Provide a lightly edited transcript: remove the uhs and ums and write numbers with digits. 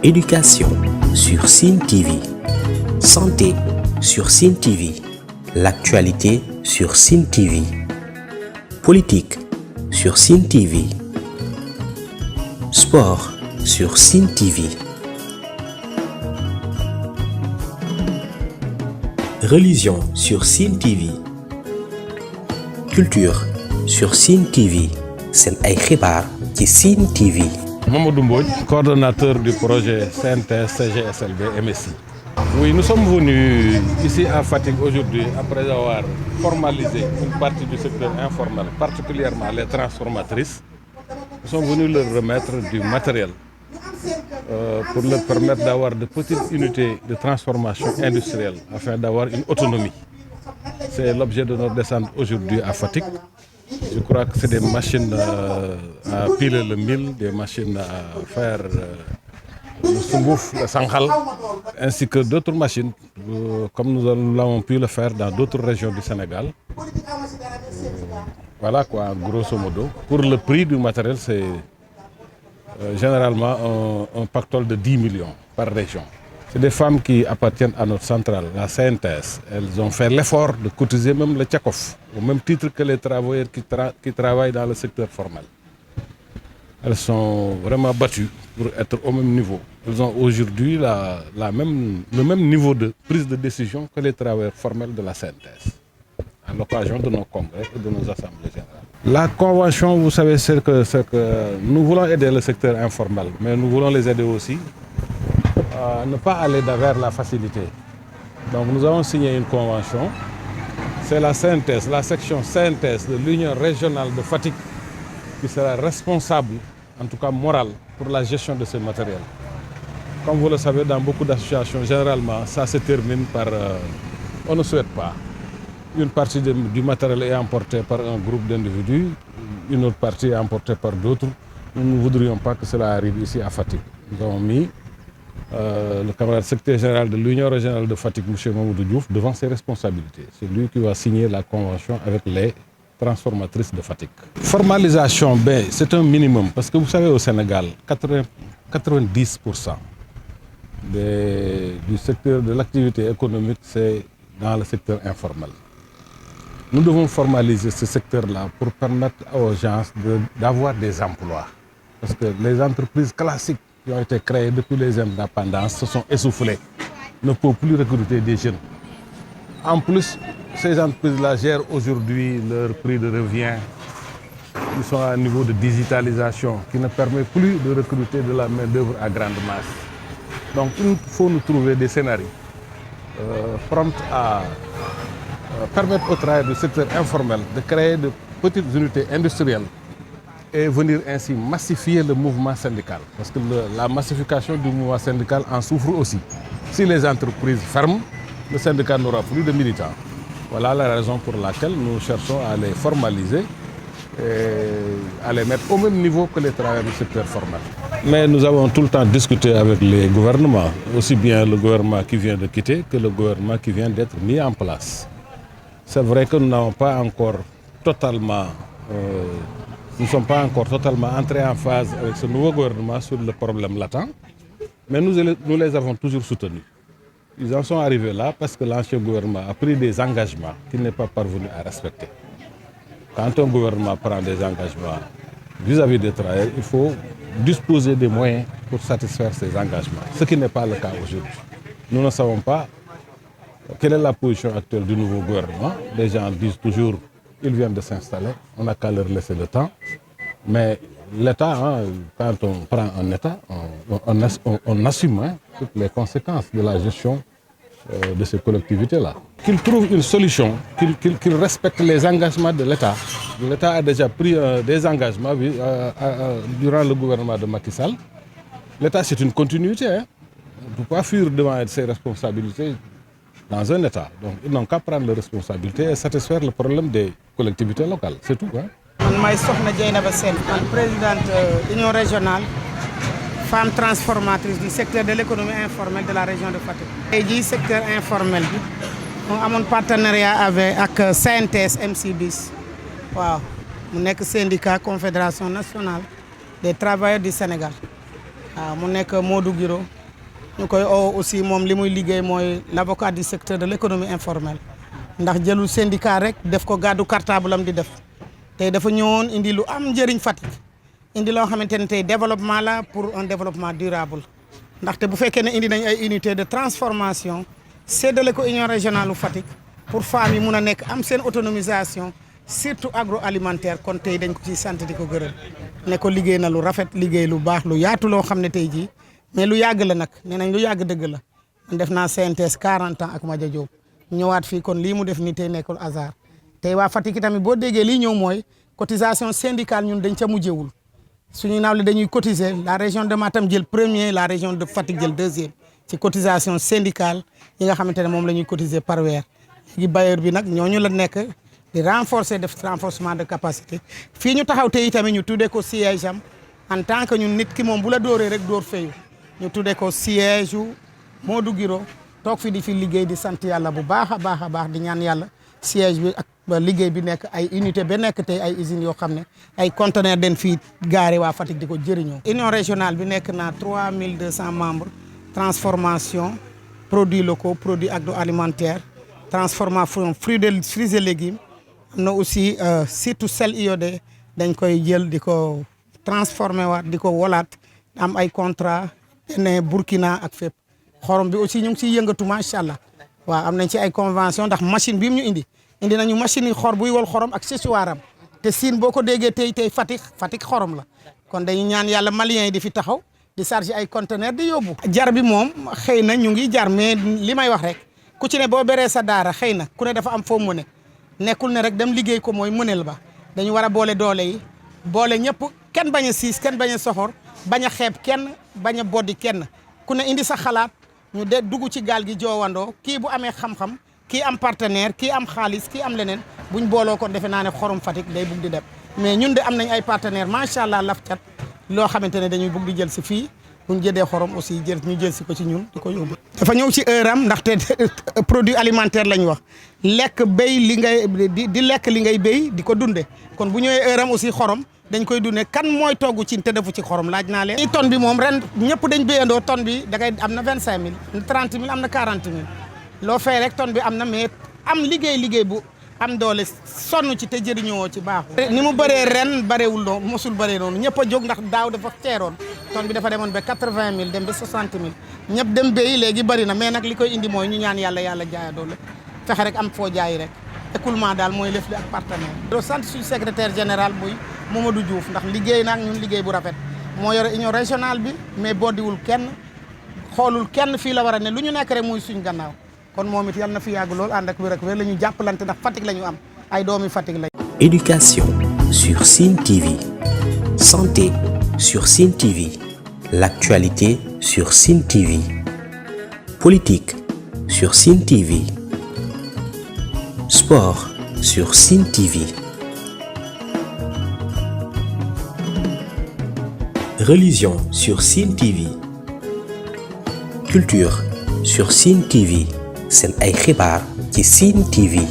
Éducation sur Sen TV. Santé sur Sen TV. L'actualité sur Sen TV. Politique sur Sen TV. Sport sur Sen TV. Religion sur Sen TV. Culture sur Sen TV. Sen ay xibaar ci Sen TV. Mamadou Mbodj, coordonnateur du projet CNTS CGSLB MSI. Oui, nous sommes venus ici à Fatick aujourd'hui après avoir formalisé une partie du secteur informel, particulièrement les transformatrices. Nous sommes venus leur remettre du matériel pour leur permettre d'avoir de petites unités de transformation industrielle afin d'avoir une autonomie. C'est l'objet de notre descente aujourd'hui à Fatick. Je crois que c'est des machines à piler le mil, des machines à faire le soubouf, le sankhal, ainsi que d'autres machines, comme nous l'avons pu le faire dans d'autres régions du Sénégal. Voilà quoi, grosso modo. Pour le prix du matériel, c'est généralement un pactole de 10 millions par région. C'est des femmes qui appartiennent à notre centrale, la CNTS. Elles ont fait l'effort de cotiser même le Tchakof, au même titre que les travailleurs qui travaillent dans le secteur formel. Elles sont vraiment battues pour être au même niveau. Elles ont aujourd'hui le même niveau de prise de décision que les travailleurs formels de la CNTS, à l'occasion de nos congrès et de nos assemblées générales. La convention, vous savez, c'est que nous voulons aider le secteur informel, mais nous voulons les aider aussi ne pas aller vers la facilité. Donc nous avons signé une convention. C'est la CNTS, la section CNTS de l'Union régionale de Fatick qui sera responsable, en tout cas morale, pour la gestion de ce matériel. Comme vous le savez, dans beaucoup d'associations, généralement, ça se termine par on ne souhaite pas. Une partie du matériel est emportée par un groupe d'individus, une autre partie est emportée par d'autres. Nous ne voudrions pas que cela arrive ici à Fatick. Nous avons mis le camarade secrétaire général de l'Union régionale de Fatick, M. Mamadou Diouf, devant ses responsabilités. C'est lui qui va signer la convention avec les transformatrices de Fatick. Formalisation, c'est un minimum, parce que vous savez, au Sénégal, 90% du secteur de l'activité économique, c'est dans le secteur informel. Nous devons formaliser ce secteur-là pour permettre aux gens d'avoir des emplois. Parce que les entreprises classiques qui ont été créées depuis les indépendances se sont essoufflées, ne peuvent plus recruter des jeunes. En plus, ces entreprises-là gèrent aujourd'hui leur prix de revient. Ils sont à un niveau de digitalisation qui ne permet plus de recruter de la main-d'œuvre à grande masse. Donc il faut nous trouver des scénarios prompts à permettre au travail du secteur informel de créer de petites unités industrielles et venir ainsi massifier le mouvement syndical. Parce que la massification du mouvement syndical en souffre aussi. Si les entreprises ferment, le syndicat n'aura plus de militants. Voilà la raison pour laquelle nous cherchons à les formaliser et à les mettre au même niveau que les travailleurs du secteur formel. Mais nous avons tout le temps discuté avec les gouvernements, aussi bien le gouvernement qui vient de quitter que le gouvernement qui vient d'être mis en place. C'est vrai que nous n'avons pas encore totalement... Nous ne sommes pas encore totalement entrés en phase avec ce nouveau gouvernement sur le problème latent, mais nous les avons toujours soutenus. Ils en sont arrivés là parce que l'ancien gouvernement a pris des engagements qu'il n'est pas parvenu à respecter. Quand un gouvernement prend des engagements vis-à-vis des travailleurs, il faut disposer des moyens pour satisfaire ces engagements, ce qui n'est pas le cas aujourd'hui. Nous ne savons pas quelle est la position actuelle du nouveau gouvernement. Les gens disent toujours ils viennent de s'installer, on n'a qu'à leur laisser le temps. Mais l'État, quand on prend un État, on assume toutes les conséquences de la gestion de ces collectivités-là. Qu'ils trouvent une solution, qu'ils respectent les engagements de l'État. L'État a déjà pris des engagements durant le gouvernement de Macky Sall. L'État, c'est une continuité. On ne peut pas fuir devant ses responsabilités dans un État. Donc, ils n'ont qu'à prendre les responsabilités et satisfaire le problème des collectivités locales. C'est tout. Je suis présidente de l'Union régionale, femme transformatrice du secteur de l'économie informelle de la région de Fatick. Le secteur informel, nous avons un partenariat avec CNTS MCBIS. Nous sommes un syndicat Confédération nationale des travailleurs du Sénégal. waaw mu nekk Modou Guiro ñu koy oo aussi moom li muy liggéey mooy l'avocat du secteur de l'économie informelle ndax jëlul syndicat rek def ko gàddu cartable am di def tey dafa ñëwoon indi lu am njëriñ Fatick indi loo xamante ne tey développement la pour un développement durable ndaxte bu fekkee ne indi nañ ay unité de transformation séddale ko union régionale u Fatick pour femmes yi mun a nekk am seen autonomisation surtout agroalimentaire kon tey dañ ko ciy sant di ko gërëm ne ko liggéey na lu rafet liggéey lu baax lu yaatu loo xam ne tey jii mais lu yàgg la nag nee nañ lu yàgg dëgg la man def naa CNTS 40 ans ak Madia Diop ñëwaat fii kon lii mu def nii tey nekkul hasard tey waa Fatick tamit boo déggee lii ñëw mooy cotisation syndicale ñun dañ ca mujjewul suñu nawle dañuy cotiser la région de Matam jël premier la région de Fatick jël deuxième ci cotisation syndicale yi nga xamante ne moom la ñuy cotiser par weer léegi bailleur bi nag ñooñu la nekk di renforcer def renforcement de capacité fii ñu taxaw tey tamit ñu tuddee ko siège am en tant que ñun nit ki moom bu la dóoree rek dóor fayu ñu tuddee ko siège u Modou Guiro toog fi di fi liggéey di sant yàlla bu baax a baax di ñaan yàlla siège bi ak liggéey bi nekk ay unité ba nekk tey ay usines yoo xam ne ay conteneurs den fii gaare waa Fatick di ko jëriñoo. union régionale bi nekk na 3200 membres transformation produits locaux produits agroalimentaires transformation fruits et légumes am na aussi surtout sel iodé dañ koy jël di ko transformé waat di ko wolaat am ay contrat ne Burkina ak fépp xorom bi aussi ñu ngi ciy yëngatu macha allah waaw am nañ ci ay convention ndax machine bi mu ñu indi nañu machine yi xor buy wol xorom ak séchoiram te Sine boo ko déggee tey Fatick xorom la kon dañu ñaan yàlla maliens yi di fi taxaw di charger ay conteneurs di yóbbu. jar bi moom xëy na ñu ngi jar mais li may wax rek ku ci ne boo beree sa daara xëy na ku ne dafa am foo mëne nekkul ne rek dem liggéey ko mooy mëneel ba dañu war a boole doole yi boole ñëpp kenn bañ a siis kenn bañ a soxor bañ a xeeb kenn bañ a boddi kenn ku ne indi sa xalaat ñu de dugg ci gaal gi joowandoo kii bu amee xam-xam kii am partenaire kii am xaalis kii am leneen buñ booloo ko defe naa ne xorom Fatick day bugg di dem mais ñun de am nañ ay partenaire macha allah laf cat loo xamante ne dañuy bugg di jël si fii buñ jëdee xorom aussi ñu jël si ko ci ñun di ko yóbbu. dafa ñëw ci heure am ndaxte produit alimentaire lañ wax lekk béy li ngay di lekk li ngay béy di ko dunde kon bu ñëwee heure am aussi xorom dañ koy dunde kan mooy togg ci te defu ci xorom laaj naa leen. tonne bi moom ren ñëpp dañ béyandoo tonne bi da ngay am na 25000 30000 am na 40000 loo fay rek tonne bi am na mais am liggéey bu am doole sonn ci te jëriñoo ci baaxul. ni mu bëree ren bëreewul noonu mosul bëree noonu ñëpp a jóg ndax daaw dafa teeroon tonne bi dafa demoon ba 80000 dem ba 60000 ñëpp dem béyi léegi bëri na mais nag li koy indi mooy ñu ñaan yàlla jaaya doole fexe rek am foo jaayi rek écoulement daal mooy lëf li ak partenaire. do sant suñu secrétaire général muy Mamadou Diouf ndax liggéey naag ñun liggéey bu rafet moo yore union régionale bi mais boddiwul kenn xoolul kenn fii la war a ne lu ñu nekk rek muy suñ gannaaw kon moom it yàlla na fi yàgg lool ànd ak wér ak wér la ñu jàppalante ndax Fatick la ñu am ay doomi Fatick lañ. Éducation sur Sine TV, santé sur Sine TV, l'actualité sur Sine TV, politique sur Sine TV, sport sur Sine TV, religion sur Sine TV, culture sur Sine TV. seen ay xibaar ci Sine TV.